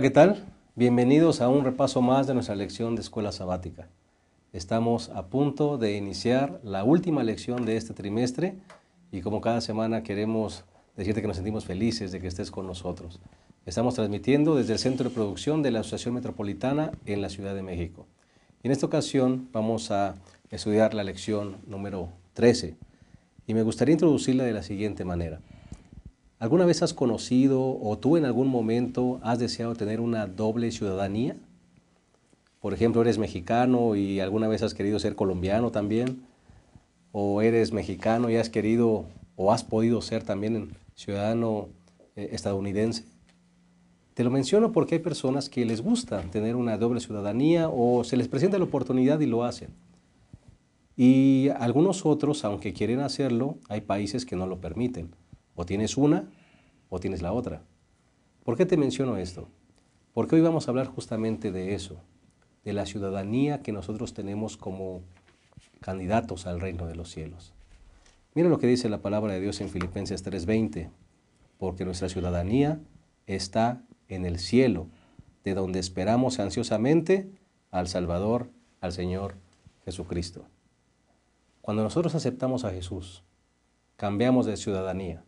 ¿qué tal? Bienvenidos a un repaso más de nuestra lección de escuela sabática. Estamos a punto de iniciar la última lección de este trimestre y como cada semana queremos decirte que nos sentimos felices de que estés con nosotros. Estamos transmitiendo desde el Centro de Producción de la Asociación Metropolitana en la Ciudad de México. Y en esta ocasión vamos a estudiar la lección número 13 y me gustaría introducirla de la siguiente manera. ¿Alguna vez has conocido o tú en algún momento has deseado tener una doble ciudadanía? Por ejemplo, eres mexicano y alguna vez has querido ser colombiano también. O eres mexicano y has querido o has podido ser también ciudadano estadounidense. Te lo menciono porque hay personas que les gusta tener una doble ciudadanía o se les presenta la oportunidad y lo hacen. Y algunos otros, aunque quieren hacerlo, hay países que no lo permiten. O tienes una o tienes la otra. ¿Por qué te menciono esto? Porque hoy vamos a hablar justamente de eso, de la ciudadanía que nosotros tenemos como candidatos al reino de los cielos. Mira lo que dice la palabra de Dios en Filipenses 3:20, porque nuestra ciudadanía está en el cielo, de donde esperamos ansiosamente al Salvador, al Señor Jesucristo. Cuando nosotros aceptamos a Jesús, cambiamos de ciudadanía.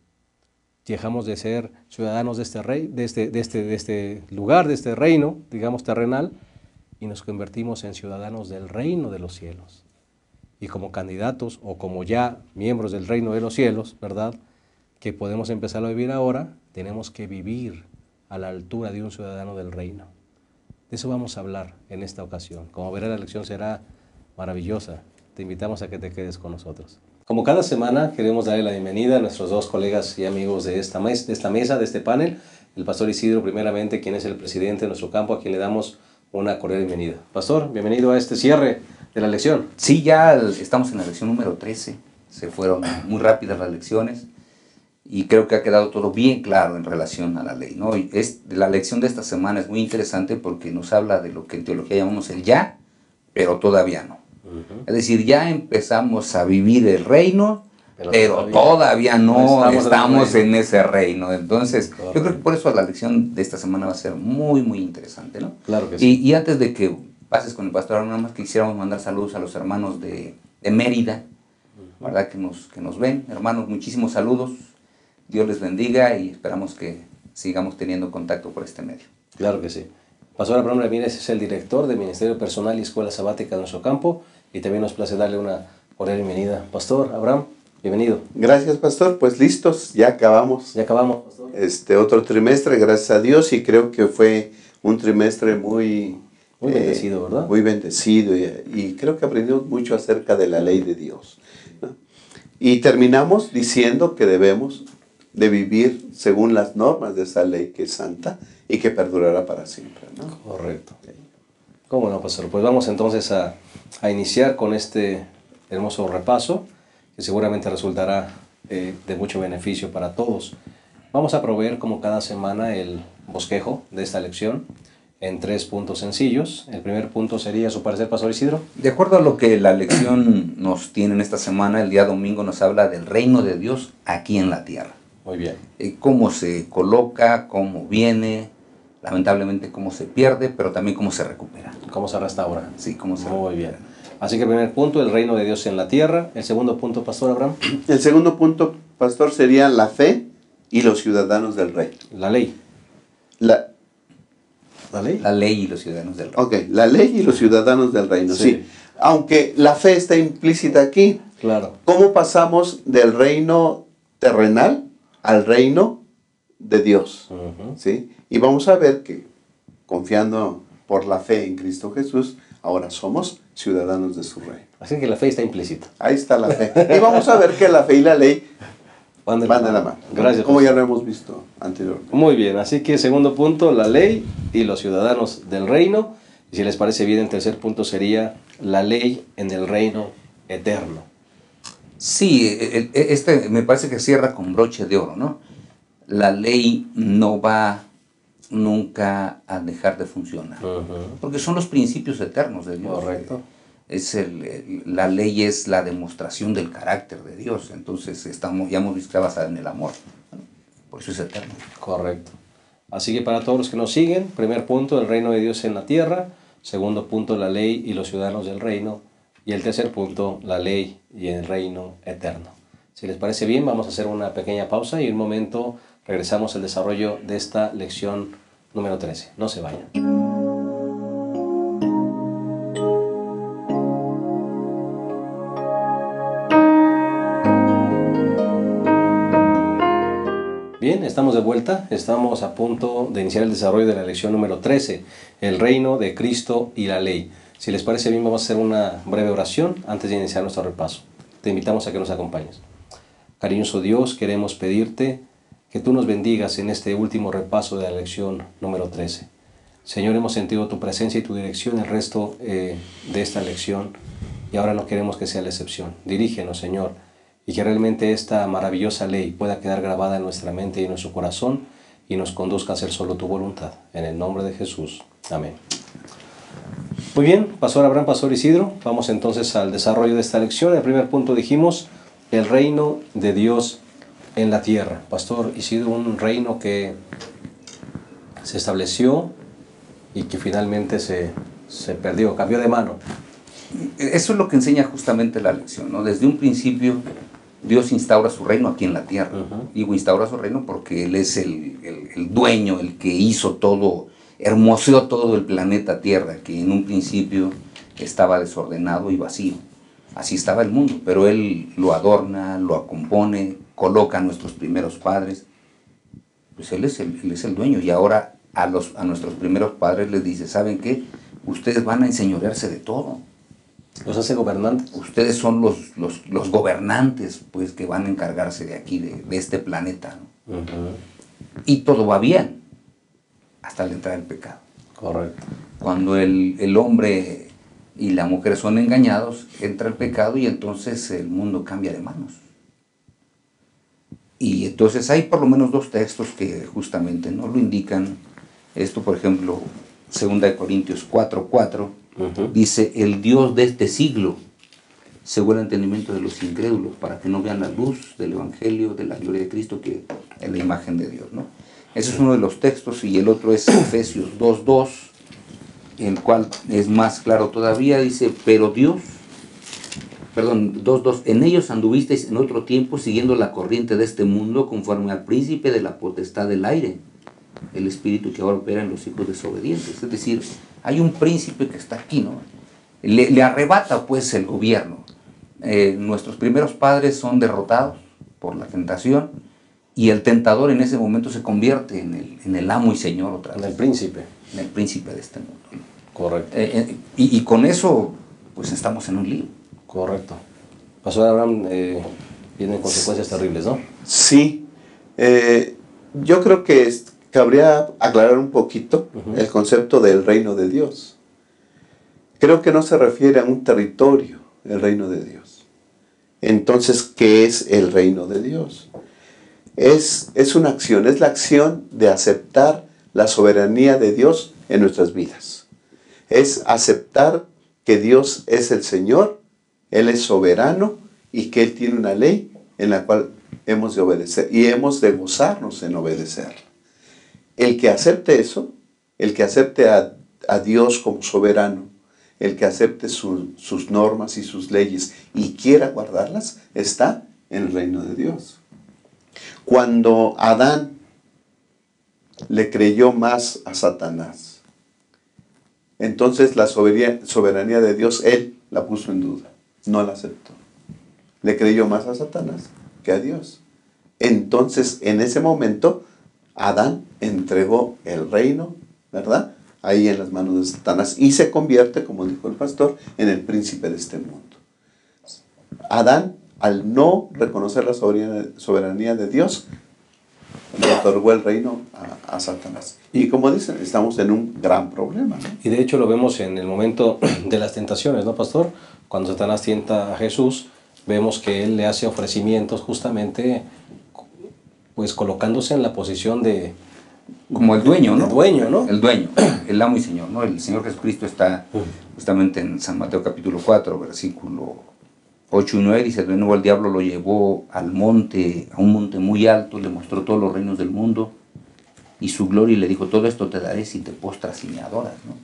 Dejamos de ser ciudadanos de este lugar, de este reino, digamos terrenal, y nos convertimos en ciudadanos del reino de los cielos. Y como candidatos o como ya miembros del reino de los cielos, ¿verdad?, que podemos empezar a vivir ahora, tenemos que vivir a la altura de un ciudadano del reino. De eso vamos a hablar en esta ocasión. Como verás, la lección será maravillosa. Te invitamos a que te quedes con nosotros. Como cada semana, queremos darle la bienvenida a nuestros dos colegas y amigos de esta mesa, de este panel. El pastor Isidro, primeramente, quien es el presidente de nuestro campo, a quien le damos una cordial bienvenida. Pastor, bienvenido a este cierre de la lección. Sí, ya estamos en la lección número 13. Se fueron muy rápidas las lecciones y creo que ha quedado todo bien claro en relación a la ley, ¿no? Y la lección de esta semana es muy interesante porque nos habla de lo que en teología llamamos el ya, pero todavía no. Es decir, ya empezamos a vivir el reino, pero todavía no estamos en ese reino. Entonces, yo creo que por eso la lección de esta semana va a ser muy, muy interesante, ¿no? Claro que sí. Y antes de que pases con el pastor, nada más quisiéramos mandar saludos a los hermanos de Mérida, ¿verdad? Que nos ven. Hermanos, muchísimos saludos. Dios les bendiga y esperamos que sigamos teniendo contacto por este medio. Claro que sí. Pastor Abraham Ramírez es el director de Ministerio Personal y Escuela Sabática de nuestro campo y también nos place darle una cordial bienvenida. Pastor Abraham, bienvenido. Gracias, pastor. Pues listos, ya acabamos. Ya acabamos, pastor. Otro trimestre, gracias a Dios, y creo que fue un trimestre muy bendecido, ¿verdad? Muy bendecido y creo que aprendimos mucho acerca de la ley de Dios, ¿no? Y terminamos diciendo que debemos de vivir según las normas de esa ley que es santa y que perdurará para siempre, ¿no? Correcto. ¿Cómo no, pastor? Pues vamos entonces a iniciar con este hermoso repaso que seguramente resultará de mucho beneficio para todos. Vamos a proveer como cada semana el bosquejo de esta lección en 3 puntos sencillos. El primer punto sería, su parecer, pastor Isidro. De acuerdo a lo que la lección nos tiene en esta semana, el día domingo nos habla del reino de Dios aquí en la tierra. Muy bien. Cómo se coloca, cómo viene, lamentablemente cómo se pierde, pero también cómo se recupera. Cómo se restaura. Sí, cómo se recupera. Muy bien. Así que el primer punto, el reino de Dios en la tierra. El segundo punto, pastor Abraham. El segundo punto, pastor, sería la fe y los ciudadanos del rey. La ley. ¿La ley? La ley y los ciudadanos del reino. Ok, la ley y los ciudadanos del reino, sí. Aunque la fe está implícita aquí. Claro. ¿Cómo pasamos del reino terrenal al reino de Dios? ¿Sí? Y vamos a ver que, confiando por la fe en Cristo Jesús, ahora somos ciudadanos de su reino. Así que la fe está implícita. Ahí está la fe. Y vamos a ver que la fe y la ley van de la mano. Gracias. Como ya lo hemos visto anteriormente. Muy bien, así que segundo punto, la ley y los ciudadanos del reino. Y si les parece bien, el tercer punto sería la ley en el reino eterno. Sí, me parece que cierra con broche de oro, ¿no? La ley no va nunca a dejar de funcionar, porque son los principios eternos de Dios. Correcto. La ley es la demostración del carácter de Dios, entonces ya hemos visto que está basada en el amor, ¿no? Por eso es eterno. Correcto. Así que para todos los que nos siguen, primer punto, el reino de Dios en la tierra. Segundo punto, la ley y los ciudadanos del reino. Y el tercer punto, la ley y el reino eterno. Si les parece bien, vamos a hacer una pequeña pausa y en un momento regresamos al desarrollo de esta lección número 13. No se vayan. Bien, estamos de vuelta. Estamos a punto de iniciar el desarrollo de la lección número 13, el reino de Cristo y la ley. Si les parece bien, vamos a hacer una breve oración antes de iniciar nuestro repaso. Te invitamos a que nos acompañes. Cariñoso Dios, queremos pedirte que tú nos bendigas en este último repaso de la lección número 13. Señor, hemos sentido tu presencia y tu dirección el resto de esta lección y ahora no queremos que sea la excepción. Dirígenos, Señor, y que realmente esta maravillosa ley pueda quedar grabada en nuestra mente y en nuestro corazón y nos conduzca a hacer solo tu voluntad. En el nombre de Jesús. Amén. Muy bien, Pastor Abraham, Pastor Isidro, vamos entonces al desarrollo de esta lección. En el primer punto dijimos el reino de Dios en la tierra. Pastor Isidro, un reino que se estableció y que finalmente se perdió, cambió de mano. Eso es lo que enseña justamente la lección, ¿no? Desde un principio Dios instaura su reino aquí en la tierra. Digo, instaura su reino porque Él es el dueño, el que hizo todo, hermoseó todo el planeta Tierra, que en un principio estaba desordenado y vacío. Así estaba el mundo, pero Él lo adorna, lo acompone, coloca a nuestros primeros padres. Pues Él es el dueño, y ahora a nuestros primeros padres les dice, ¿saben qué? Ustedes van a enseñorearse de todo. ¿Los hace gobernantes? Ustedes son los gobernantes, pues, que van a encargarse de aquí, de este planeta, ¿no? Y todo va bien, hasta la entrada del pecado. Correcto. Cuando el hombre y la mujer son engañados, entra el pecado y entonces el mundo cambia de manos. Y entonces hay por lo menos dos textos que justamente no lo indican. Esto, por ejemplo, 2 Corintios 4:4, dice, el Dios de este siglo cegó el entendimiento de los incrédulos para que no vean la luz del Evangelio, de la gloria de Cristo, que es la imagen de Dios, ¿no? Ese es uno de los textos, y el otro es Efesios 2:2, el cual es más claro todavía, dice, pero Dios, 2:2, en ellos anduvisteis en otro tiempo siguiendo la corriente de este mundo conforme al príncipe de la potestad del aire, el espíritu que ahora opera en los hijos desobedientes. Es decir, hay un príncipe que está aquí, ¿no? Le arrebata pues el gobierno. Nuestros primeros padres son derrotados por la tentación, y el tentador en ese momento se convierte en el amo y señor otra vez. En el príncipe. En el príncipe de este mundo. Correcto. Y con eso, pues estamos en un lío. Correcto. Pastor Abraham, vienen consecuencias terribles, ¿no? Sí. Yo creo que cabría aclarar un poquito el concepto del reino de Dios. Creo que no se refiere a un territorio, el reino de Dios. Entonces, ¿qué es el reino de Dios? Es una acción, es la acción de aceptar la soberanía de Dios en nuestras vidas. Es aceptar que Dios es el Señor, Él es soberano y que Él tiene una ley en la cual hemos de obedecer y hemos de gozarnos en obedecer. El que acepte eso, el que acepte a Dios como soberano, el que acepte sus normas y sus leyes y quiera guardarlas, está en el reino de Dios. Cuando Adán le creyó más a Satanás, entonces la soberanía de Dios, él la puso en duda, no la aceptó. Le creyó más a Satanás que a Dios. Entonces, en ese momento, Adán entregó el reino, ¿verdad?, ahí en las manos de Satanás, y se convierte, como dijo el pastor, en el príncipe de este mundo. Adán, al no reconocer la soberanía de Dios, le otorgó el reino a Satanás. Y como dicen, estamos en un gran problema, ¿no? Y de hecho lo vemos en el momento de las tentaciones, ¿no, pastor? Cuando Satanás tienta a Jesús, vemos que él le hace ofrecimientos justamente, pues colocándose en la posición de... Como el dueño, ¿no? El dueño, ¿no? El dueño, el amo y señor, ¿no? El Señor Jesucristo está justamente en San Mateo capítulo 4, versículo 8 y 9, dice, de nuevo el diablo lo llevó a un monte muy alto, le mostró todos los reinos del mundo y su gloria y le dijo, todo esto te daré si te postras y me adoras, ¿no?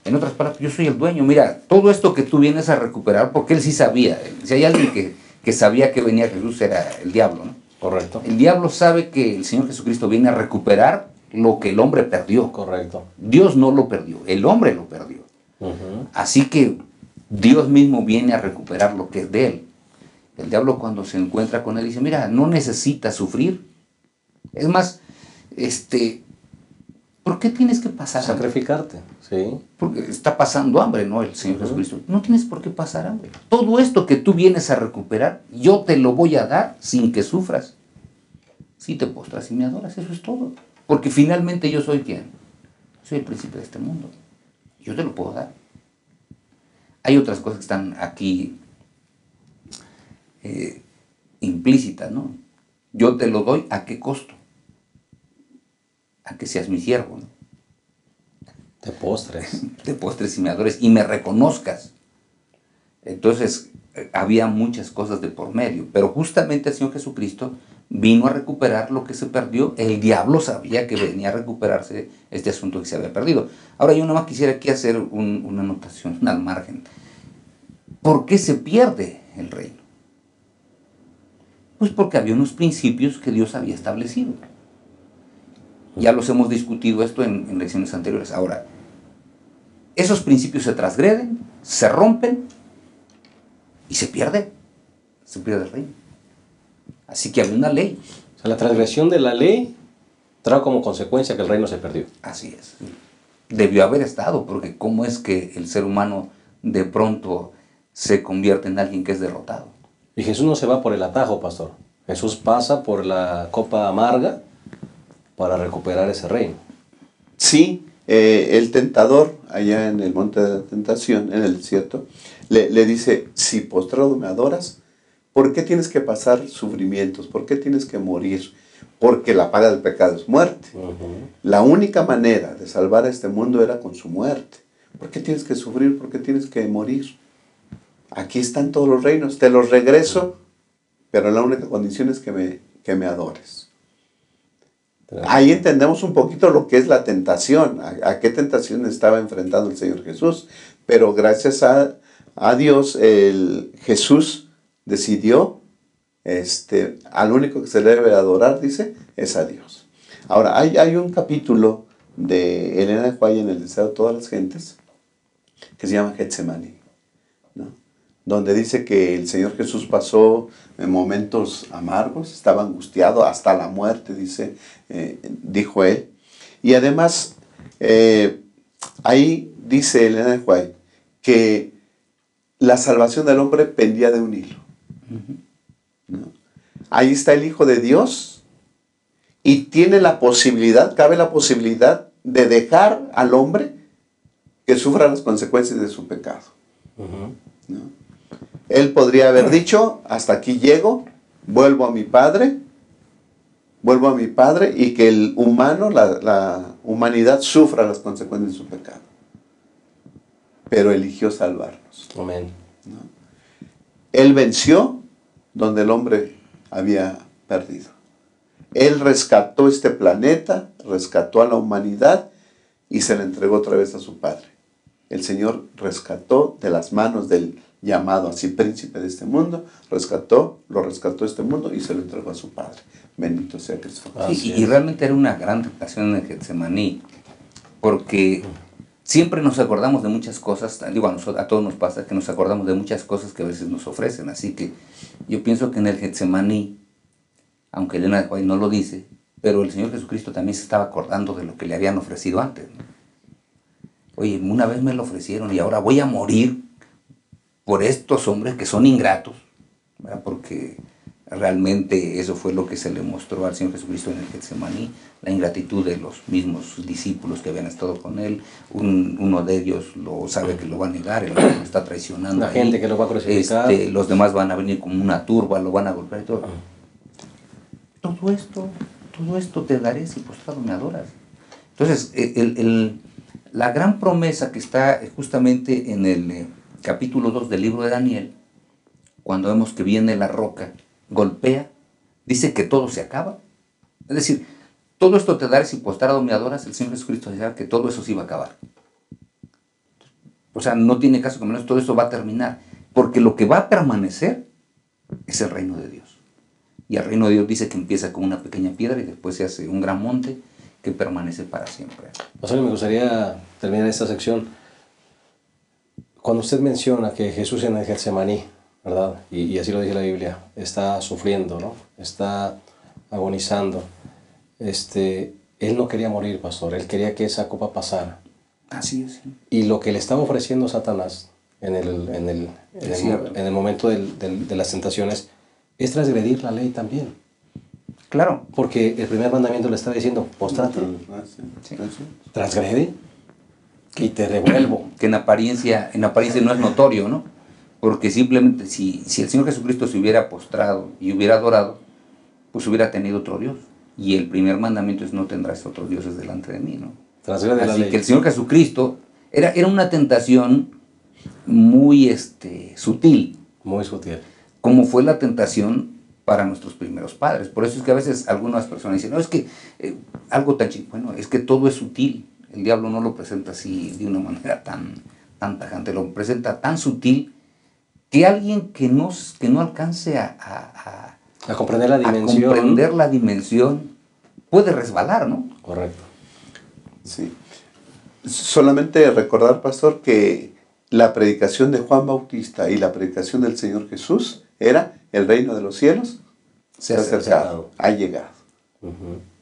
En otras palabras, yo soy el dueño, mira, todo esto que tú vienes a recuperar, porque él sí sabía, si hay alguien que sabía que venía Jesús era el diablo, ¿no? Correcto. El diablo sabe que el Señor Jesucristo viene a recuperar lo que el hombre perdió. Correcto. Dios no lo perdió, el hombre lo perdió. Así que Dios mismo viene a recuperar lo que es de él. El diablo cuando se encuentra con él dice, mira, no necesitas sufrir. Es más, ¿por qué tienes que pasar hambre? Sacrificarte, sí. Porque está pasando hambre, ¿no? El Señor Jesucristo. No tienes por qué pasar hambre. Todo esto que tú vienes a recuperar, yo te lo voy a dar sin que sufras. Si te postras y me adoras, eso es todo. Porque finalmente yo soy ¿quién? Soy el príncipe de este mundo. Yo te lo puedo dar. Hay otras cosas que están aquí implícitas, ¿no? Yo te lo doy, ¿a qué costo? A que seas mi siervo, ¿no? Te postres. Te postres y me adores y me reconozcas. Entonces, había muchas cosas de por medio, pero justamente el Señor Jesucristo vino a recuperar lo que se perdió. El diablo sabía que venía a recuperarse este asunto que se había perdido. Ahora yo nada más quisiera aquí hacer una anotación al margen. ¿Por qué se pierde el reino? Pues porque había unos principios que Dios había establecido. Ya los hemos discutido esto en lecciones anteriores. Ahora, esos principios se transgreden, se rompen y se pierde el reino. Así que había una ley. O sea, la transgresión de la ley trae como consecuencia que el reino se perdió. Así es. Debió haber estado, porque ¿cómo es que el ser humano de pronto se convierte en alguien que es derrotado? Y Jesús no se va por el atajo, pastor. Jesús pasa por la copa amarga para recuperar ese reino. Sí, el tentador, allá en el monte de la tentación, en el desierto, le dice, si postrado me adoras, ¿por qué tienes que pasar sufrimientos? ¿Por qué tienes que morir? Porque la paga del pecado es muerte. La única manera de salvar a este mundo era con su muerte. ¿Por qué tienes que sufrir? ¿Por qué tienes que morir? Aquí están todos los reinos, te los regreso, pero la única condición es que me adores. Ahí entendemos un poquito lo que es la tentación, a qué tentación estaba enfrentando el Señor Jesús. Pero gracias a Dios, Jesús decidió, al único que se debe adorar, dice, es a Dios. Ahora, hay un capítulo de Elena de White en el Deseo de todas las gentes, que se llama Getsemaní, ¿no? Donde dice que el Señor Jesús pasó momentos amargos, estaba angustiado hasta la muerte, dijo él. Y además, ahí dice Elena de White que la salvación del hombre pendía de un hilo, ¿no? Ahí está el Hijo de Dios y tiene la posibilidad, cabe la posibilidad de dejar al hombre que sufra las consecuencias de su pecado, ¿no? Él podría haber dicho, hasta aquí llego, vuelvo a mi Padre, y que el humano, la humanidad sufra las consecuencias de su pecado. Pero eligió salvarnos. Amén. ¿No? Él venció donde el hombre había perdido. Él rescató este planeta, rescató a la humanidad y se le entregó otra vez a su Padre. El Señor rescató de las manos del llamado así príncipe de este mundo, lo rescató este mundo y se lo entregó a su Padre. Bendito sea Cristo. Sí, y realmente era una gran tentación en el Getsemaní, porque siempre nos acordamos de muchas cosas, digo, a todos nos pasa que nos acordamos de muchas cosas que a veces nos ofrecen, así que yo pienso que en el Getsemaní, aunque Elena de White no lo dice, pero el Señor Jesucristo también se estaba acordando de lo que le habían ofrecido antes, ¿no? Oye, una vez me lo ofrecieron y ahora voy a morir por estos hombres que son ingratos, ¿verdad? Porque realmente eso fue lo que se le mostró al Señor Jesucristo en el Getsemaní, la ingratitud de los mismos discípulos que habían estado con él. Uno de ellos lo sabe que lo va a negar, el otro lo está traicionando. La gente que lo va a crucificar. Los demás van a venir como una turba, lo van a golpear y todo. Todo esto te daré si postrado me adoras. Entonces, la gran promesa que está justamente en el capítulo 2 del libro de Daniel, cuando vemos que viene la roca, golpea, dice que todo se acaba. Es decir, todo esto te daré si postrado me adoras, el Señor Jesucristo decía que todo eso se iba a acabar. O sea, no tiene caso que menos todo esto va a terminar, porque lo que va a permanecer es el reino de Dios. Y el reino de Dios dice que empieza con una pequeña piedra y después se hace un gran monte que permanece para siempre. Pastor, me gustaría terminar esta sección. Cuando usted menciona que Jesús en el Getsemaní, ¿verdad? Y así lo dice la Biblia, está sufriendo, ¿no? Está agonizando. Él no quería morir, pastor. Él quería que esa copa pasara. Así es. Y lo que le estaba ofreciendo Satanás en el momento de las tentaciones es transgredir la ley también. Claro. Porque el primer mandamiento le estaba diciendo, póstrate, Sí. transgrede y te revuelvo. Que en apariencia no es notorio, ¿no? Porque simplemente si el Señor Jesucristo se hubiera postrado y hubiera adorado, pues hubiera tenido otro Dios. Y el primer mandamiento es no tendrás otros dioses delante de mí, ¿no? Transgrede la Así ley. que el Señor Jesucristo era una tentación muy sutil, Muy sutil. como fue la tentación para nuestros primeros padres. Por eso es que a veces algunas personas dicen, no, es que algo tan chico, bueno, es que todo es sutil. El diablo no lo presenta así de una manera tan tajante, lo presenta tan sutil que alguien que no alcance a comprender la dimensión. A comprender la dimensión puede resbalar, ¿no? Correcto. Sí. Solamente recordar, pastor, que la predicación de Juan Bautista y la predicación del Señor Jesús era el reino de los cielos se ha acercado, ha llegado.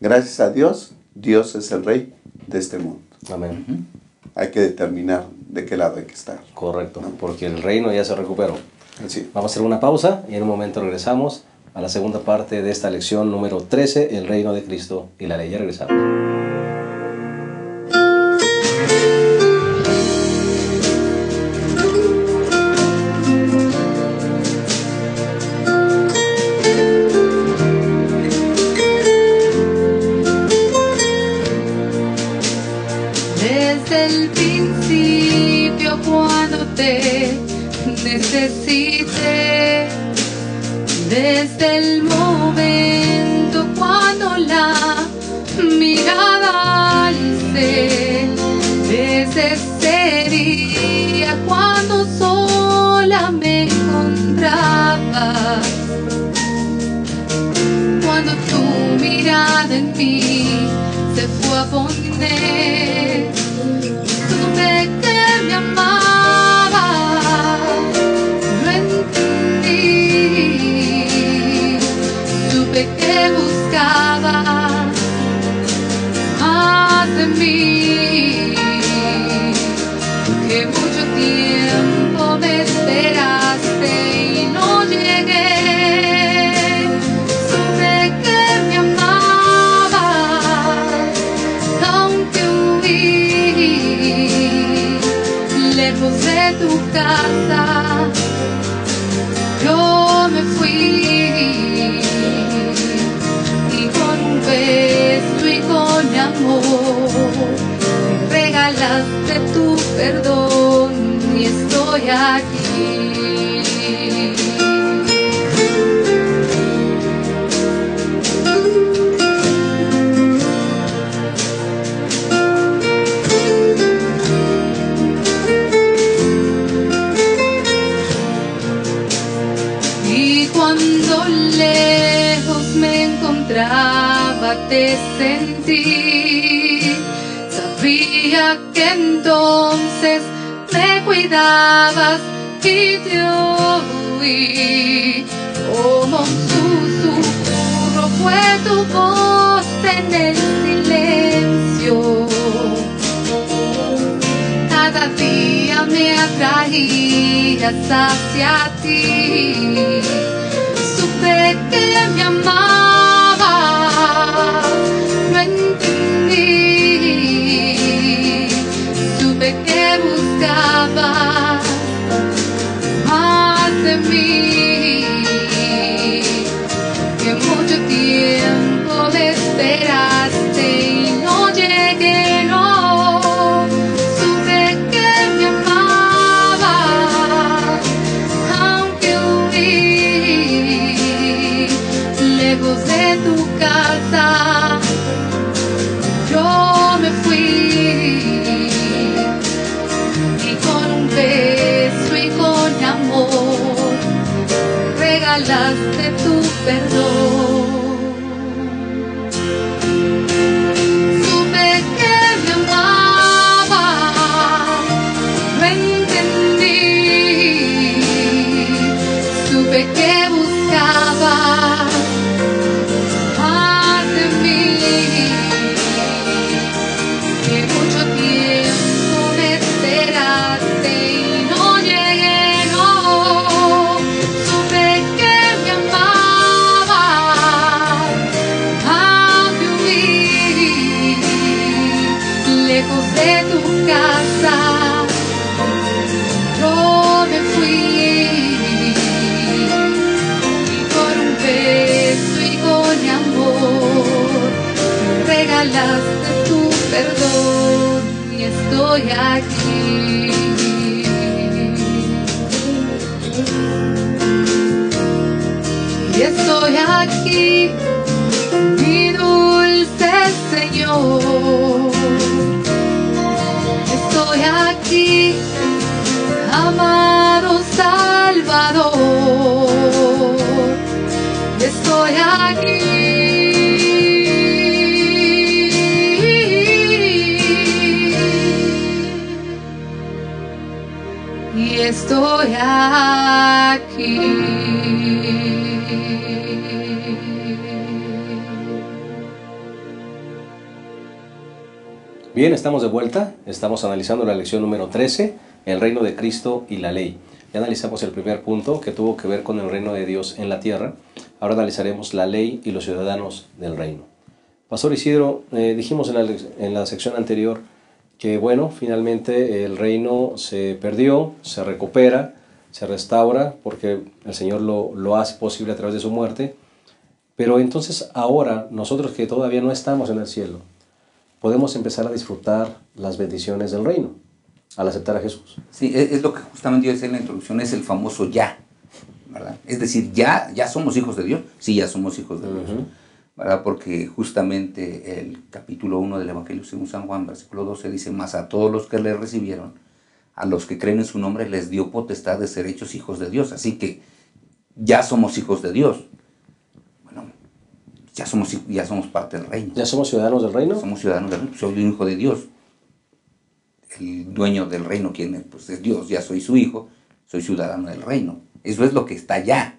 Gracias a Dios, Dios es el rey de este mundo. Amén. Hay que determinar de qué lado hay que estar. Correcto, porque el reino ya se recuperó. Así. Vamos a hacer una pausa y en un momento regresamos a la segunda parte de esta lección número 13, el reino de Cristo y la ley. Ya regresamos. Desde el principio cuando te necesité, desde el momento cuando la mirada alcé, desde ese día cuando sola me encontraba, cuando tu mirada en mí se fue a poner, supe que me amaba, lo entendí, supe que buscaba más de mí, que mucho tiempo me esperaste y no llegué, supe que me amaba, aunque huí lejos de tu casa, yo me fui y con un beso y con amor me regalaste tu perdón y estoy aquí. Y cuando lejos me encontraba te sentí, sabía que entonces me cuidabas y te oí, como un susurro fue tu voz en el silencio, cada día me atraías hacia ti, supe que me amabas, lo entendí, supe que buscabas más de mí, que mucho tiempo me esperaste y no llegué, no. Supe que me amabas, aunque regalaste tu perdón. Supe que me amabas, lo entendí. Supe que buscabas más de mí. Que mucho tiempo me esperaste y no llegué, no. Supe que me amabas, aunque huí lejos de tu casa. Yo me fui y con un beso y con amor me regalaste tu perdón y estoy aquí. Y estoy aquí, mi dulce Señor. Estoy aquí, amado Salvador. Estoy aquí. Y estoy aquí. Bien, estamos de vuelta. Estamos analizando la lección número 13, el reino de Cristo y la ley. Ya analizamos el primer punto que tuvo que ver con el reino de Dios en la tierra. Ahora analizaremos la ley y los ciudadanos del reino. Pastor Isidro, dijimos en la sección anterior que, bueno, finalmente el reino se perdió, se recupera, se restaura, porque el Señor lo hace posible a través de su muerte. Pero entonces ahora, nosotros que todavía no estamos en el cielo, podemos empezar a disfrutar las bendiciones del reino al aceptar a Jesús. Sí, es lo que justamente yo decía en la introducción, es el famoso ya, ¿verdad? Es decir, ya somos hijos de Dios. Sí, ya somos hijos de Dios, ¿verdad? Porque justamente el capítulo 1 del Evangelio según San Juan, versículo 12, dice: mas a todos los que le recibieron, a los que creen en su nombre, les dio potestad de ser hechos hijos de Dios. Así que ya somos hijos de Dios. Bueno, ya somos parte del reino. ¿Ya somos ciudadanos del reino? Somos ciudadanos del reino. Soy un hijo de Dios. El dueño del reino, quien es, pues es Dios. Ya soy su hijo, soy ciudadano del reino. Eso es lo que está allá.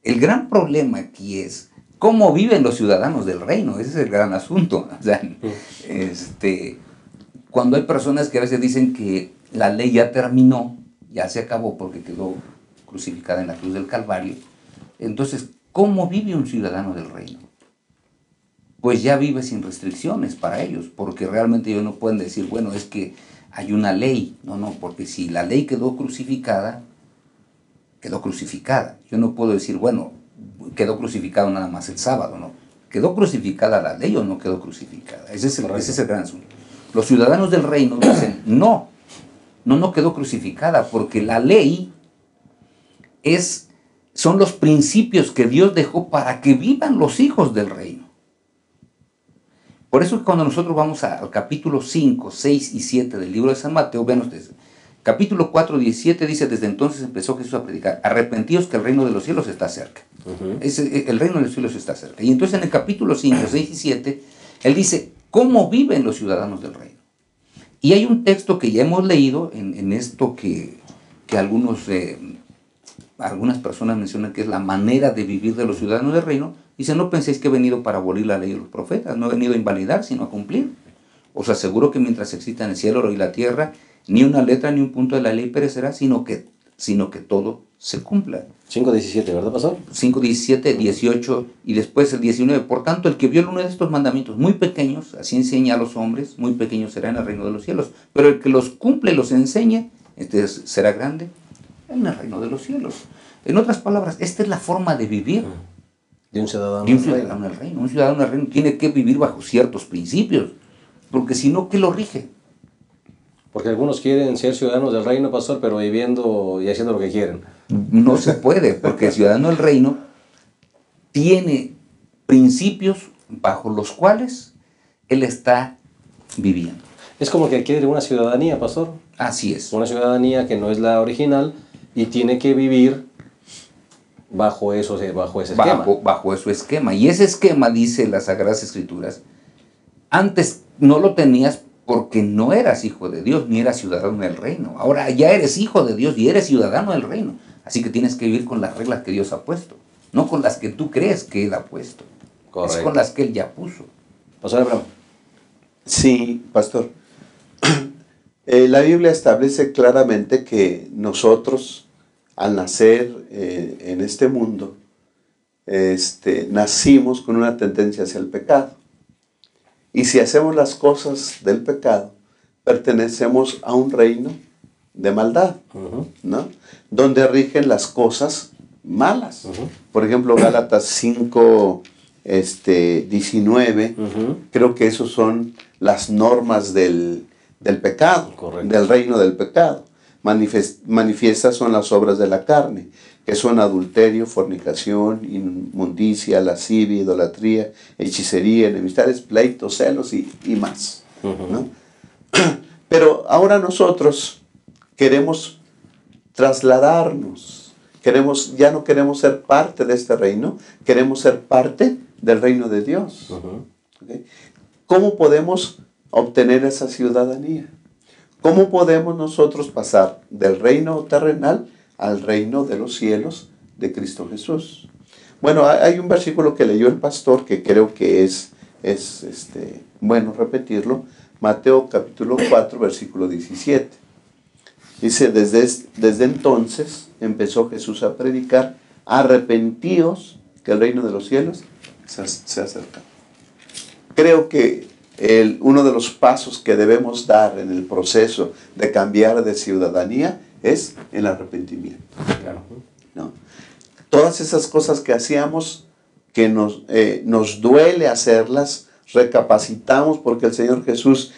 El gran problema aquí es cómo viven los ciudadanos del reino. Ese es el gran asunto. O sea, cuando hay personas que a veces dicen que la ley ya terminó, ya se acabó porque quedó crucificada en la cruz del Calvario, entonces, ¿cómo vive un ciudadano del reino? Pues ya vive sin restricciones para ellos, porque realmente ellos no pueden decir, bueno, es que hay una ley. No, porque si la ley quedó crucificada, quedó crucificada. Yo no puedo decir, bueno, quedó crucificado nada más el sábado, ¿no? ¿Quedó crucificada la ley o no quedó crucificada? Ese es el gran asunto. Los ciudadanos del reino dicen, no quedó crucificada, porque la ley son los principios que Dios dejó para que vivan los hijos del reino. Por eso cuando nosotros vamos al capítulo 5, 6 y 7 del libro de San Mateo, vean ustedes, capítulo 4, 17 dice: desde entonces empezó Jesús a predicar: arrepentíos que el reino de los cielos está cerca. El reino de los cielos está cerca. Y entonces en el capítulo 5, 6 y 7, él dice, ¿cómo viven los ciudadanos del reino? Y hay un texto que ya hemos leído en esto que algunas personas mencionan que es la manera de vivir de los ciudadanos del reino. Dice: no penséis que he venido para abolir la ley de los profetas, no he venido a invalidar, sino a cumplir. Os aseguro que mientras existan el cielo y la tierra, ni una letra ni un punto de la ley perecerá, sino que todo se cumpla. 5:17, ¿verdad, pastor? 5:17, 18 y después el 19. Por tanto, el que viola uno de estos mandamientos muy pequeños, así enseña a los hombres, muy pequeños será en el reino de los cielos. Pero el que los cumple y los enseña, entonces será grande en el reino de los cielos. En otras palabras, esta es la forma de vivir de un ciudadano del reino. Un ciudadano del reino tiene que vivir bajo ciertos principios, porque si no, ¿qué lo rige? Porque algunos quieren ser ciudadanos del reino, pastor, pero viviendo y haciendo lo que quieren. No se puede, porque el ciudadano del reino tiene principios bajo los cuales él está viviendo. Es como que quiere una ciudadanía, pastor. Así es. Una ciudadanía que no es la original y tiene que vivir bajo ese esquema. Bajo ese esquema. Y ese esquema, dice las Sagradas Escrituras, antes no lo tenías porque no eras hijo de Dios, ni eras ciudadano del reino. Ahora ya eres hijo de Dios y eres ciudadano del reino. Así que tienes que vivir con las reglas que Dios ha puesto, no con las que tú crees que Él ha puesto. Correcto. Es con las que Él ya puso. Pastor Abraham. Sí, pastor. La Biblia establece claramente que nosotros, al nacer en este mundo, nacimos con una tendencia hacia el pecado. Y si hacemos las cosas del pecado, pertenecemos a un reino de maldad, ¿no? Donde rigen las cosas malas. Por ejemplo, Gálatas 5, 19, creo que esos son las normas del pecado, correcto, del reino del pecado. Manifiestas son las obras de la carne, que son adulterio, fornicación, inmundicia, lascivia, idolatría, hechicería, enemistades, pleitos, celos y más, ¿no? Pero ahora nosotros queremos trasladarnos, ya no queremos ser parte de este reino, queremos ser parte del reino de Dios. ¿Okay? ¿Cómo podemos obtener esa ciudadanía? ¿Cómo podemos nosotros pasar del reino terrenal al reino de los cielos de Cristo Jesús? Bueno, hay un versículo que leyó el pastor que creo que es bueno repetirlo. Mateo capítulo 4, versículo 17. Dice, desde entonces empezó Jesús a predicar, arrepentíos, que el reino de los cielos se acerca. Creo que uno de los pasos que debemos dar en el proceso de cambiar de ciudadanía es el arrepentimiento. Claro. ¿No? Todas esas cosas que hacíamos, que nos duele hacerlas, recapacitamos porque el Señor Jesús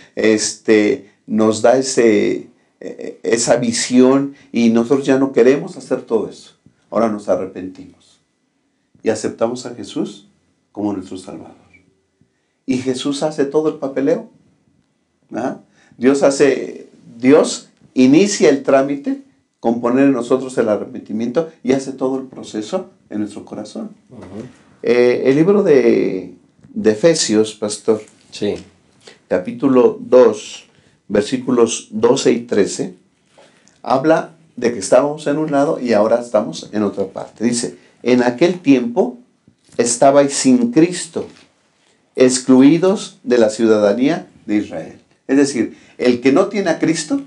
nos da esa visión y nosotros ya no queremos hacer todo eso. Ahora nos arrepentimos y aceptamos a Jesús como nuestro Salvador. Y Jesús hace todo el papeleo. ¿Ah? Dios inicia el trámite con poner en nosotros el arrepentimiento y hace todo el proceso en nuestro corazón. El libro de Efesios, pastor, sí, capítulo 2, versículos 12 y 13, habla de que estábamos en un lado y ahora estamos en otra parte. Dice, en aquel tiempo estabais sin Cristo, excluidos de la ciudadanía de Israel. Es decir, el que no tiene a Cristo,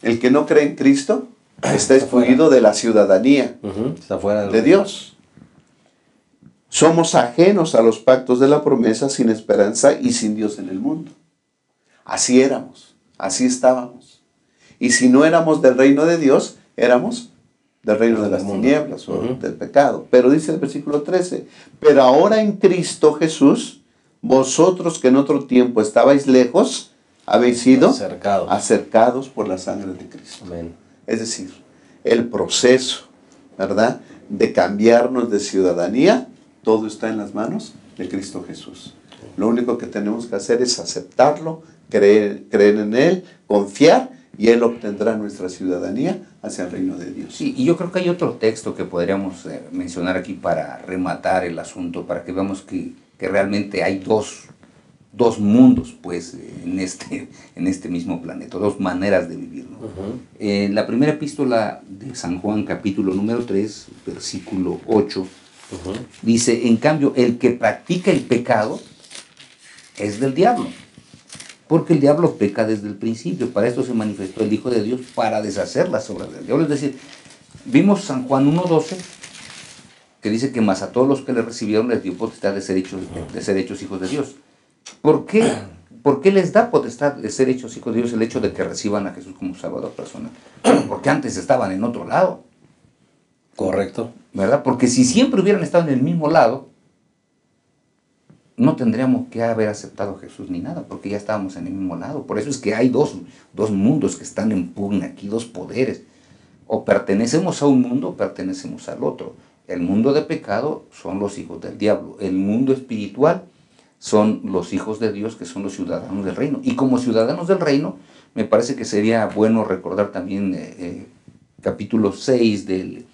el que no cree en Cristo, está excluido de la ciudadanía está fuera de Dios. Somos ajenos a los pactos de la promesa, sin esperanza y sin Dios en el mundo. Así éramos, así estábamos. Y si no éramos del reino de Dios, éramos del reino de las tinieblas o del pecado. Pero dice el versículo 13, pero ahora en Cristo Jesús, vosotros que en otro tiempo estabais lejos, habéis sido acercados por la sangre de Cristo. Amén. Es decir, el proceso, ¿verdad?, de cambiarnos de ciudadanía, todo está en las manos de Cristo Jesús. Lo único que tenemos que hacer es aceptarlo, creer en Él, confiar, y Él obtendrá nuestra ciudadanía hacia el reino de Dios. Sí, y yo creo que hay otro texto que podríamos mencionar aquí para rematar el asunto, para que veamos que realmente hay dos mundos, pues, en este mismo planeta, dos maneras de vivir, ¿no? La primera epístola de San Juan, capítulo número 3, versículo 8, dice, en cambio, el que practica el pecado es del diablo, porque el diablo peca desde el principio. Para esto se manifestó el Hijo de Dios, para deshacer las obras del diablo. Es decir, vimos San Juan 1:12, que dice que más a todos los que le recibieron les dio potestad de ser hechos hijos de Dios. ¿Por qué les da potestad de ser hechos hijos de Dios el hecho de que reciban a Jesús como Salvador personal? Porque antes estaban en otro lado. Correcto. ¿Verdad? Porque si siempre hubieran estado en el mismo lado, no tendríamos que haber aceptado a Jesús ni nada, porque ya estábamos en el mismo lado. Por eso es que hay dos mundos que están en pugna aquí, dos poderes. O pertenecemos a un mundo o pertenecemos al otro. El mundo de pecado son los hijos del diablo. El mundo espiritual son los hijos de Dios, que son los ciudadanos del reino. Y como ciudadanos del reino, me parece que sería bueno recordar también capítulo 6 del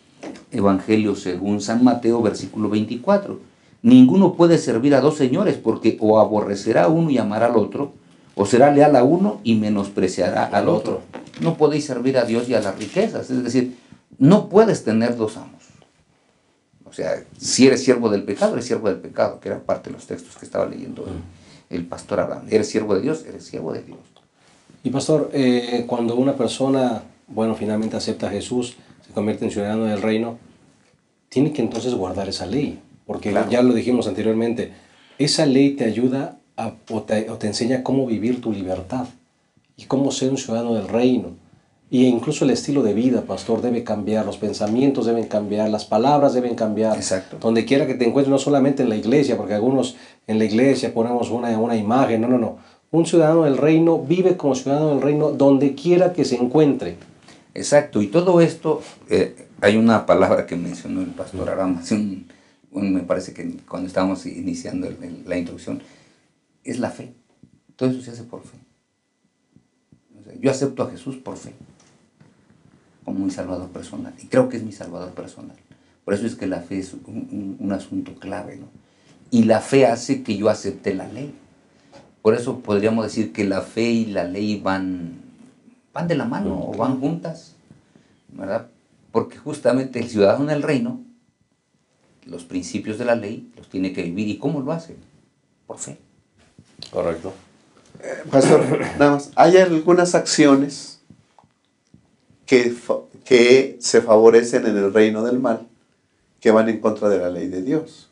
Evangelio según San Mateo, versículo 24. Ninguno puede servir a dos señores, porque o aborrecerá a uno y amará al otro, o será leal a uno y menospreciará al otro. No podéis servir a Dios y a las riquezas. Es decir, no puedes tener dos amos. O sea, si eres siervo del pecado, eres siervo del pecado, que era parte de los textos que estaba leyendo el pastor Abraham. Eres siervo de Dios, eres siervo de Dios. Y pastor, cuando una persona, bueno, finalmente acepta a Jesús, se convierte en ciudadano del reino, tiene que entonces guardar esa ley. Porque claro, ya lo dijimos anteriormente, esa ley te ayuda o te enseña cómo vivir tu libertad y cómo ser un ciudadano del reino. Y incluso el estilo de vida, pastor, debe cambiar, los pensamientos deben cambiar, las palabras deben cambiar. Exacto. Donde quiera que te encuentres, no solamente en la iglesia, porque algunos en la iglesia ponemos una imagen, no. Un ciudadano del reino vive como ciudadano del reino donde quiera que se encuentre. Exacto, y todo esto, hay una palabra que mencionó el pastor Aram, me parece que cuando estábamos iniciando la introducción, es la fe. Todo eso se hace por fe. O sea, yo acepto a Jesús por fe, como mi salvador personal, y creo que es mi salvador personal. Por eso es que la fe es un asunto clave, ¿no? Y la fe hace que yo acepte la ley. Por eso podríamos decir que la fe y la ley van de la mano o van juntas, ¿verdad? Porque justamente el ciudadano del reino, los principios de la ley los tiene que vivir. ¿Y cómo lo hace? Por fe. Correcto. Pastor, nada más, hay algunas acciones que se favorecen en el reino del mal, que van en contra de la ley de Dios.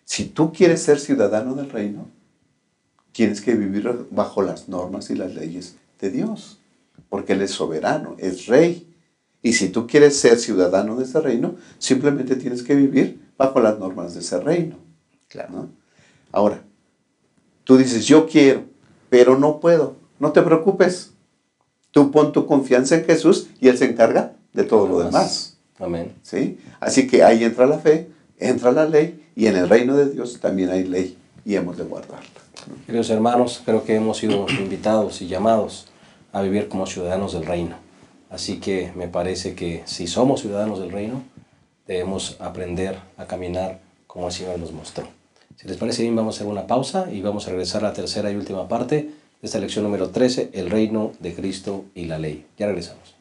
Si tú quieres ser ciudadano del reino, tienes que vivir bajo las normas y las leyes de Dios, porque Él es soberano, es rey. Y si tú quieres ser ciudadano de ese reino, simplemente tienes que vivir bajo las normas de ese reino. Claro. ¿No? Ahora, tú dices, yo quiero, pero no puedo. No te preocupes. Tú pon tu confianza en Jesús y Él se encarga de todo lo demás. Amén. ¿Sí? Así que ahí entra la fe, entra la ley, y en el reino de Dios también hay ley y hemos de guardarla. Queridos hermanos, creo que hemos sido invitados y llamados a vivir como ciudadanos del reino. Así que me parece que si somos ciudadanos del reino, debemos aprender a caminar como el Señor nos mostró. Si les parece bien, vamos a hacer una pausa y vamos a regresar a la tercera y última parte de esta lección número 13, el reino de Cristo y la ley. Ya regresamos.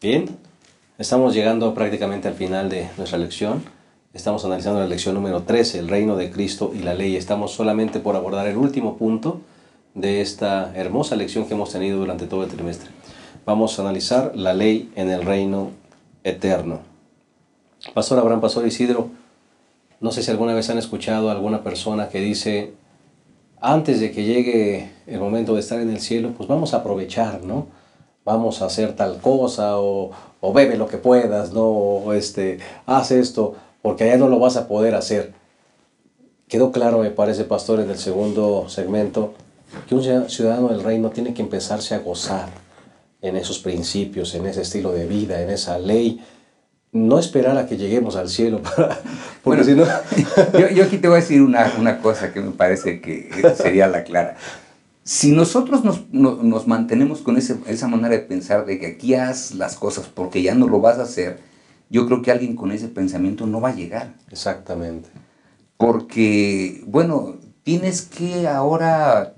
Bien, estamos llegando prácticamente al final de nuestra lección. Estamos analizando la lección número 13, el reino de Cristo y la ley. Estamos solamente por abordar el último punto de esta hermosa lección que hemos tenido durante todo el trimestre. Vamos a analizar la ley en el reino eterno. Pastor Abraham, Pastor Isidro, no sé si alguna vez han escuchado a alguna persona que dice, antes de que llegue el momento de estar en el cielo, pues vamos a aprovechar, ¿no? Vamos a hacer tal cosa, o bebe lo que puedas, ¿no? O haz esto, porque allá no lo vas a poder hacer. Quedó claro, me parece, pastor, en el segundo segmento, que un ciudadano del reino tiene que empezarse a gozar en esos principios, en ese estilo de vida, en esa ley. No esperar a que lleguemos al cielo, porque si no... yo aquí te voy a decir una cosa que me parece que sería la clara. Si nosotros nos mantenemos con esa manera de pensar de que aquí haz las cosas porque ya no lo vas a hacer, yo creo que alguien con ese pensamiento no va a llegar. Exactamente. Porque, bueno, tienes que ahora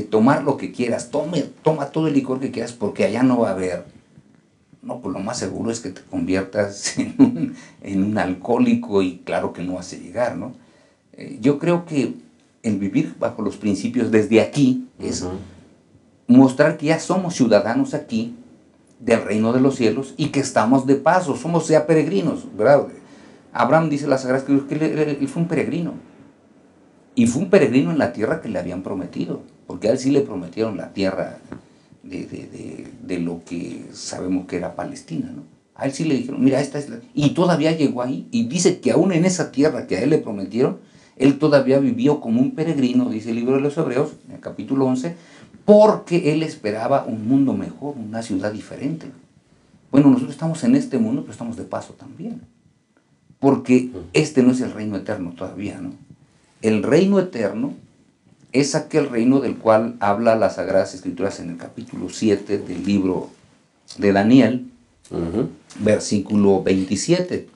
tomar lo que quieras, toma todo el licor que quieras porque allá no va a haber. No, pues lo más seguro es que te conviertas en un alcohólico y claro que no vas a llegar, ¿no? Yo creo que el vivir bajo los principios desde aquí es mostrar que ya somos ciudadanos aquí del reino de los cielos y que estamos de paso, somos ya peregrinos, ¿verdad? Abraham dice en las Sagradas Escrituras que él fue un peregrino. Y fue un peregrino en la tierra que le habían prometido, porque a él sí le prometieron la tierra de lo que sabemos que era Palestina, ¿no? A él sí le dijeron, mira, esta es la... Y todavía llegó ahí, y dice que aún en esa tierra que a él le prometieron, Él todavía vivió como un peregrino, dice el libro de los Hebreos, en el capítulo 11, porque Él esperaba un mundo mejor, una ciudad diferente. Bueno, nosotros estamos en este mundo, pero estamos de paso también. Porque este no es el reino eterno todavía, ¿no? El reino eterno es aquel reino del cual habla las Sagradas Escrituras en el capítulo 7 del libro de Daniel, versículo 27.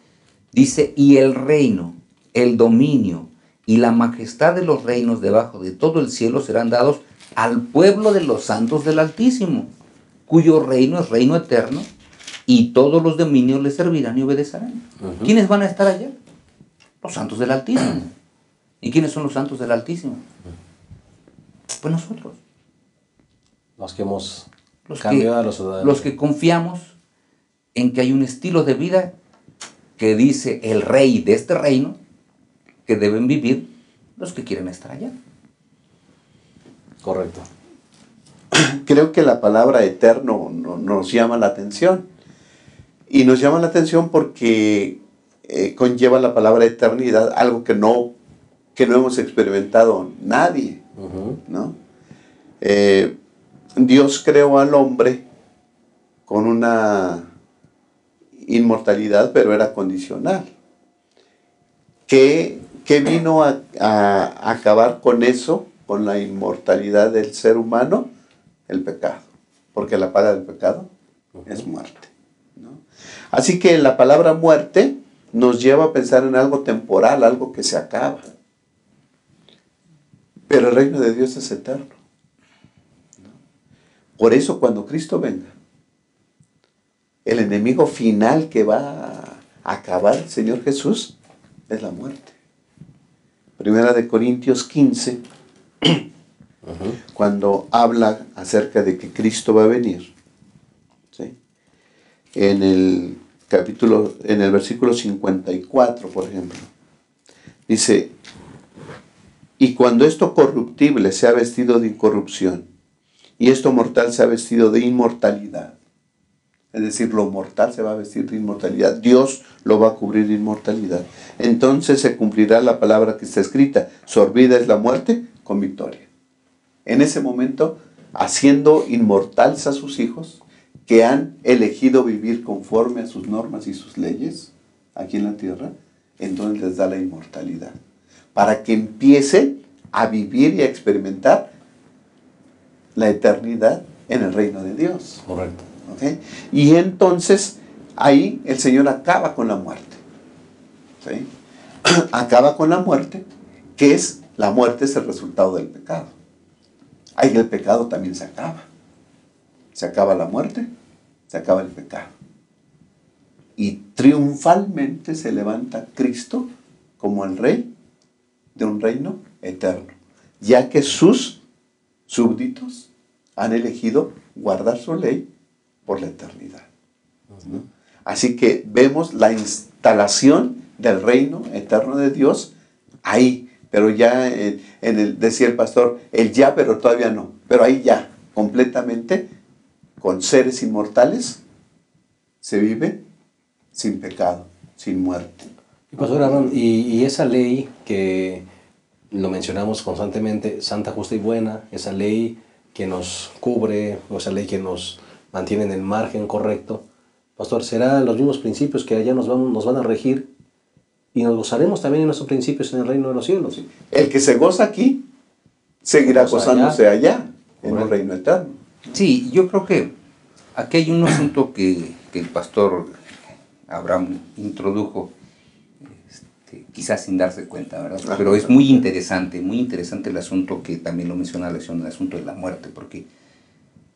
Dice, y el reino, el dominio y la majestad de los reinos debajo de todo el cielo serán dados al pueblo de los santos del Altísimo, cuyo reino es reino eterno, y todos los dominios le servirán y obedecerán. ¿Quiénes van a estar allá? Los santos del Altísimo. ¿Y quiénes son los santos del Altísimo? Pues nosotros. Los que hemos cambiado a los ciudadanos. Los que confiamos en que hay un estilo de vida que dice el rey de este reino que deben vivir los que quieren estar allá. Correcto. Creo que la palabra eterno nos llama la atención. Y nos llama la atención porque conlleva la palabra eternidad, algo que no hemos experimentado nadie, ¿no? Dios creó al hombre con una inmortalidad, pero era condicional. ¿Qué vino a acabar con eso, con la inmortalidad del ser humano? El pecado, porque la paga del pecado es muerte, ¿no? Así que la palabra muerte nos lleva a pensar en algo temporal, algo que se acaba. Pero el reino de Dios es eterno, ¿no? Por eso cuando Cristo venga, el enemigo final que va a acabar el Señor Jesús es la muerte. Primera de Corintios 15, cuando habla acerca de que Cristo va a venir, ¿sí? En el versículo 54, por ejemplo, dice, y cuando esto corruptible se ha vestido de incorrupción, y esto mortal se ha vestido de inmortalidad, es decir, lo mortal se va a vestir de inmortalidad, Dios lo va a cubrir de inmortalidad, entonces se cumplirá la palabra que está escrita, sorbida es la muerte con victoria. En ese momento, haciendo inmortales a sus hijos, que han elegido vivir conforme a sus normas y sus leyes aquí en la tierra, entonces les da la inmortalidad, para que empiecen a vivir y a experimentar la eternidad en el reino de Dios. Correcto. ¿Okay? Y entonces ahí el Señor acaba con la muerte, ¿sí? Acaba con la muerte, que es, la muerte es el resultado del pecado. Ahí el pecado también se acaba. Se acaba la muerte, se acaba el pecado. Y triunfalmente se levanta Cristo como el rey de un reino eterno, ya que sus súbditos han elegido guardar su ley por la eternidad, ¿no? Así que vemos la instalación del reino eterno de Dios ahí, pero ya decía el pastor, el ya, pero todavía no, pero ahí ya, completamente, con seres inmortales, se vive sin pecado, sin muerte. Y Pastor Abraham, y esa ley que lo mencionamos constantemente, santa, justa y buena, esa ley que nos cubre, o esa ley que nos mantiene en el margen correcto, Pastor, ¿será los mismos principios que allá nos van a regir y nos gozaremos también en nuestros principios en el reino de los cielos? ¿Sí? El que se goza aquí, seguirá gozándose allá en el reino eterno. Sí, yo creo que aquí hay un asunto que el pastor Abraham introdujo, quizás sin darse cuenta, ¿verdad? Pero es muy interesante el asunto que también lo menciona la lección, el asunto de la muerte, porque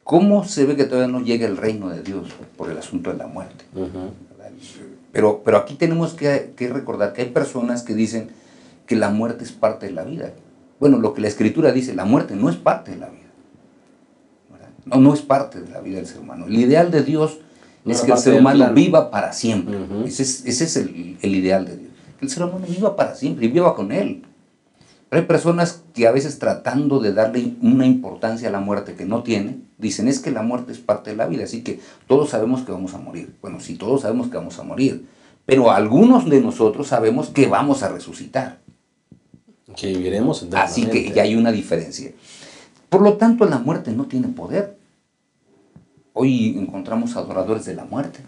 ¿cómo se ve que todavía no llega el reino de Dios por el asunto de la muerte? Pero aquí tenemos que recordar que hay personas que dicen que la muerte es parte de la vida. Bueno, lo que la Escritura dice, la muerte no es parte de la vida. No es parte de la vida del ser humano. El ideal de Dios es que el ser humano viva para siempre. Ese es el ideal de Dios. Que el ser humano viva para siempre y viva con Él. Pero hay personas que a veces, tratando de darle una importancia a la muerte que no tiene, dicen, es que la muerte es parte de la vida, así que todos sabemos que vamos a morir. Bueno, sí, todos sabemos que vamos a morir, pero algunos de nosotros sabemos que vamos a resucitar. Que viviremos Así eternamente. que ya hay una diferencia. Por lo tanto, la muerte no tiene poder. Hoy encontramos adoradores de la muerte,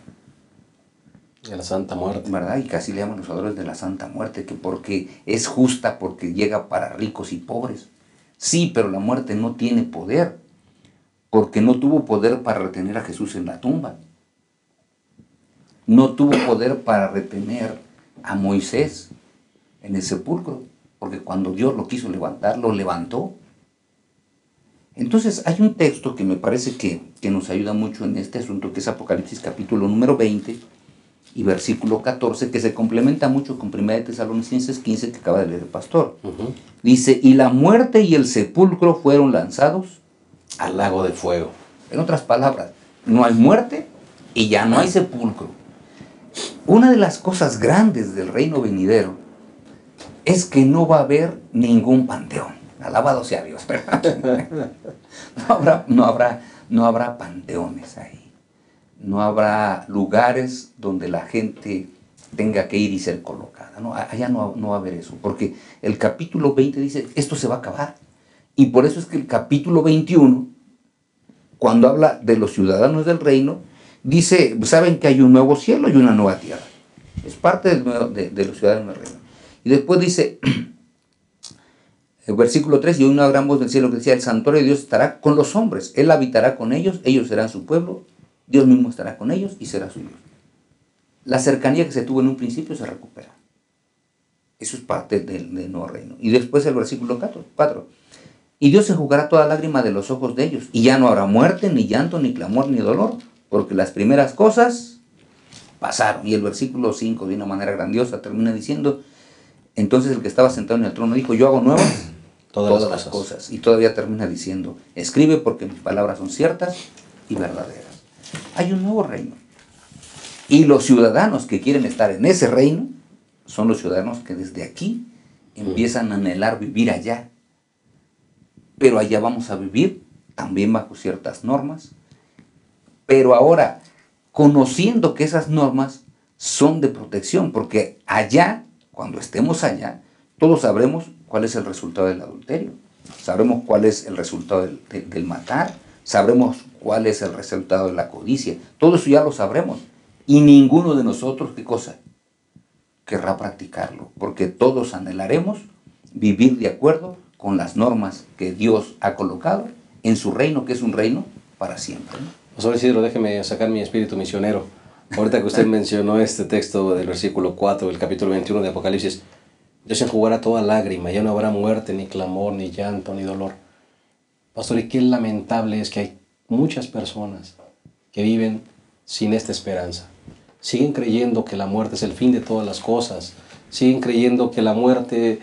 De la Santa Muerte. ¿verdad? Y casi le llaman los adoradores de la Santa Muerte, que porque es justa, porque llega para ricos y pobres. Sí, pero la muerte no tiene poder, porque no tuvo poder para retener a Jesús en la tumba. No tuvo poder para retener a Moisés en el sepulcro, porque cuando Dios lo quiso levantar, lo levantó. Entonces hay un texto que me parece que nos ayuda mucho en este asunto, que es Apocalipsis capítulo número 20 y versículo 14, que se complementa mucho con 1 Tesalonicenses 15 que acaba de leer el pastor. Dice, y la muerte y el sepulcro fueron lanzados Al lago de fuego. En otras palabras, no hay muerte y ya no hay sepulcro. Una de las cosas grandes del reino venidero es que no va a haber ningún panteón. Alabado sea Dios, ¿verdad? No habrá panteones ahí. No habrá lugares donde la gente tenga que ir y ser colocada. No, allá no va a haber eso, porque el capítulo 20 dice, esto se va a acabar. Y por eso es que el capítulo 21, cuando habla de los ciudadanos del reino, dice, saben que hay un nuevo cielo y una nueva tierra. Es parte de los ciudadanos del reino. Y después dice, el versículo 3, y oí una gran voz del cielo que decía, el santuario de Dios estará con los hombres, Él habitará con ellos serán su pueblo, Dios mismo estará con ellos y será su Dios. La cercanía que se tuvo en un principio se recupera. Eso es parte del nuevo reino. Y después el versículo 4, y Dios enjugará toda lágrima de los ojos de ellos, y ya no habrá muerte, ni llanto, ni clamor, ni dolor, porque las primeras cosas pasaron. Y el versículo 5, de una manera grandiosa, termina diciendo, entonces el que estaba sentado en el trono dijo, yo hago nuevas todas las cosas. Y todavía termina diciendo, escribe porque mis palabras son ciertas y verdaderas. Hay un nuevo reino. Y los ciudadanos que quieren estar en ese reino son los ciudadanos que desde aquí empiezan a anhelar vivir allá. Pero allá vamos a vivir también bajo ciertas normas. Pero ahora, conociendo que esas normas son de protección, porque allá, cuando estemos allá, todos sabremos cuál es el resultado del adulterio, sabremos cuál es el resultado del matar, sabremos cuál es el resultado de la codicia, todo eso ya lo sabremos, y ninguno de nosotros, ¿qué cosa? Querrá practicarlo, porque todos anhelaremos vivir de acuerdo con las normas que Dios ha colocado en su reino, que es un reino para siempre, ¿no? Pastor Isidro, déjeme sacar mi espíritu misionero. Ahorita que usted mencionó este texto del versículo 4 del capítulo 21 de Apocalipsis, Dios enjugará toda lágrima, ya no habrá muerte, ni clamor, ni llanto, ni dolor. Pastor, y qué lamentable es que hay muchas personas que viven sin esta esperanza. Siguen creyendo que la muerte es el fin de todas las cosas. Siguen creyendo que la muerte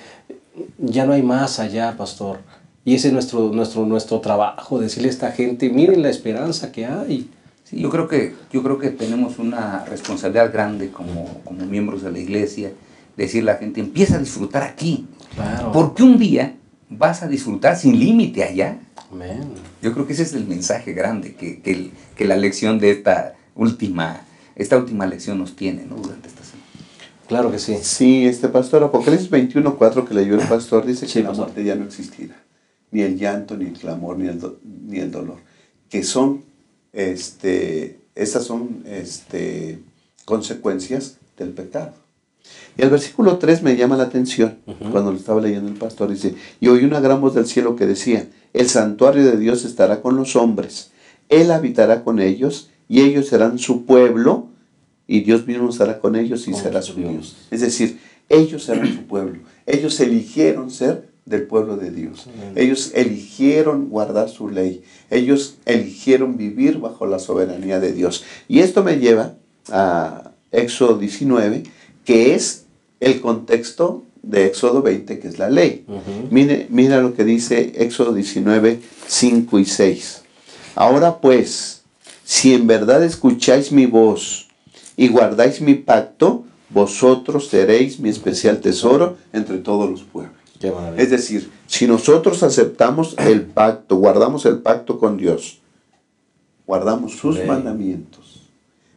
ya no hay más allá, pastor. Y ese es nuestro trabajo, decirle a esta gente, miren la esperanza que hay. Sí, yo creo que tenemos una responsabilidad grande como miembros de la iglesia, decirle a la gente, empieza a disfrutar aquí. Claro. Porque un día vas a disfrutar sin límite allá. Amén. Yo creo que ese es el mensaje grande que la lección de esta última lección nos tiene, ¿no? Durante esta semana. Claro que sí. Sí, pastor, Apocalipsis 21:4 que leyó el pastor dice que Sí, la pastor. muerte ya no existirá, ni el llanto, ni el clamor, ni el dolor, que son, estas son consecuencias del pecado. Y el versículo 3 me llama la atención, cuando lo estaba leyendo el pastor, dice, y oí una gran voz del cielo que decía, el santuario de Dios estará con los hombres, Él habitará con ellos, y ellos serán su pueblo, y Dios mismo estará con ellos y será su Dios. Es decir, ellos serán su pueblo. Ellos eligieron ser del pueblo de Dios. Ellos eligieron guardar su ley. Ellos eligieron vivir bajo la soberanía de Dios. Y esto me lleva a Éxodo 19, que es el contexto de Éxodo 20, que es la ley. Mira lo que dice Éxodo 19, 5 y 6. Ahora pues, si en verdad escucháis mi voz y guardáis mi pacto, vosotros seréis mi especial tesoro entre todos los pueblos. Qué maravilla. Es decir, si nosotros aceptamos el pacto, guardamos el pacto con Dios, guardamos sus mandamientos,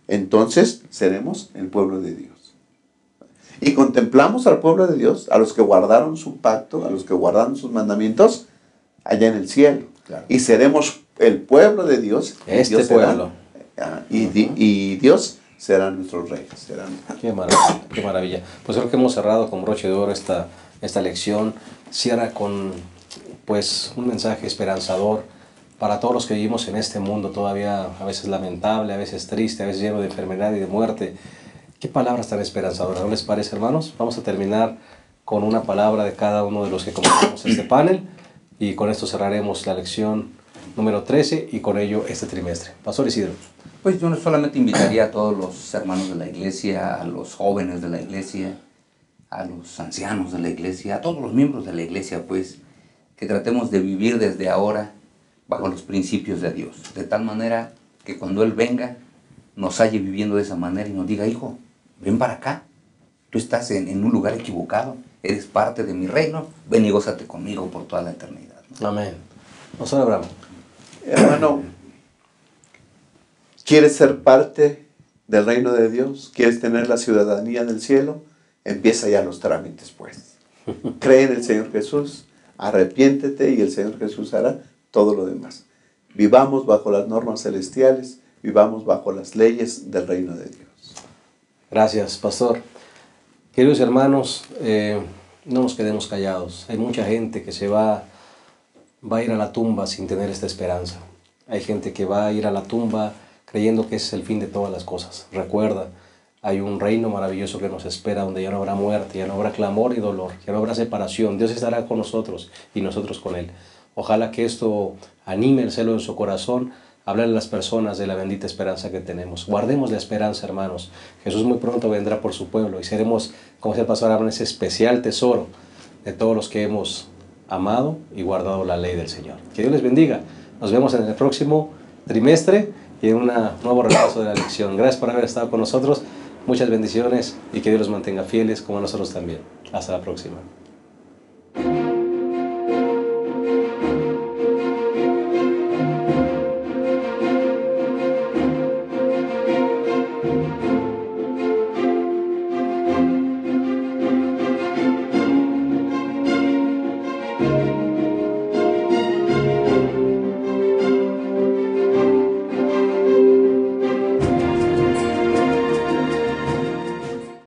entonces seremos el pueblo de Dios. Y contemplamos al pueblo de Dios, a los que guardaron su pacto, a los que guardaron sus mandamientos, allá en el cielo. Claro. Y seremos el pueblo de Dios. Este Dios pueblo. Y Dios será nuestro rey. Qué maravilla, qué maravilla. Pues creo que hemos cerrado con broche de oro esta lección. Cierra con pues un mensaje esperanzador para todos los que vivimos en este mundo todavía a veces lamentable, a veces triste, a veces lleno de enfermedad y de muerte. Qué palabras tan esperanzadoras, ¿no les parece, hermanos? Vamos a terminar con una palabra de cada uno de los que comenzamos este panel y con esto cerraremos la lección número 13 y con ello este trimestre. Pastor Isidro. Pues yo no solamente invitaría a todos los hermanos de la iglesia, a los jóvenes de la iglesia, a los ancianos de la iglesia, a todos los miembros de la iglesia, pues, que tratemos de vivir desde ahora bajo los principios de Dios, de tal manera que cuando Él venga, nos halle viviendo de esa manera y nos diga, hijo, ven para acá, tú estás en un lugar equivocado, eres parte de mi reino, ven y gózate conmigo por toda la eternidad, ¿no? Amén. Pastor Abraham. Hermano, ¿quieres ser parte del reino de Dios? ¿Quieres tener la ciudadanía del cielo? Empieza ya los trámites, pues. Cree en el Señor Jesús, arrepiéntete y el Señor Jesús hará todo lo demás. Vivamos bajo las normas celestiales, vivamos bajo las leyes del reino de Dios. Gracias, pastor. Queridos hermanos, no nos quedemos callados. Hay mucha gente que se va a ir a la tumba sin tener esta esperanza. Hay gente que va a ir a la tumba creyendo que es el fin de todas las cosas. Recuerda, hay un reino maravilloso que nos espera, donde ya no habrá muerte, ya no habrá clamor y dolor, ya no habrá separación. Dios estará con nosotros y nosotros con Él. Ojalá que esto anime el celo de su corazón, hablar a las personas de la bendita esperanza que tenemos. Guardemos la esperanza, hermanos. Jesús muy pronto vendrá por su pueblo y seremos, como decía el pastor Abraham, ese especial tesoro de todos los que hemos amado y guardado la ley del Señor. Que Dios les bendiga. Nos vemos en el próximo trimestre y en un nuevo repaso de la lección. Gracias por haber estado con nosotros. Muchas bendiciones y que Dios los mantenga fieles como a nosotros también. Hasta la próxima.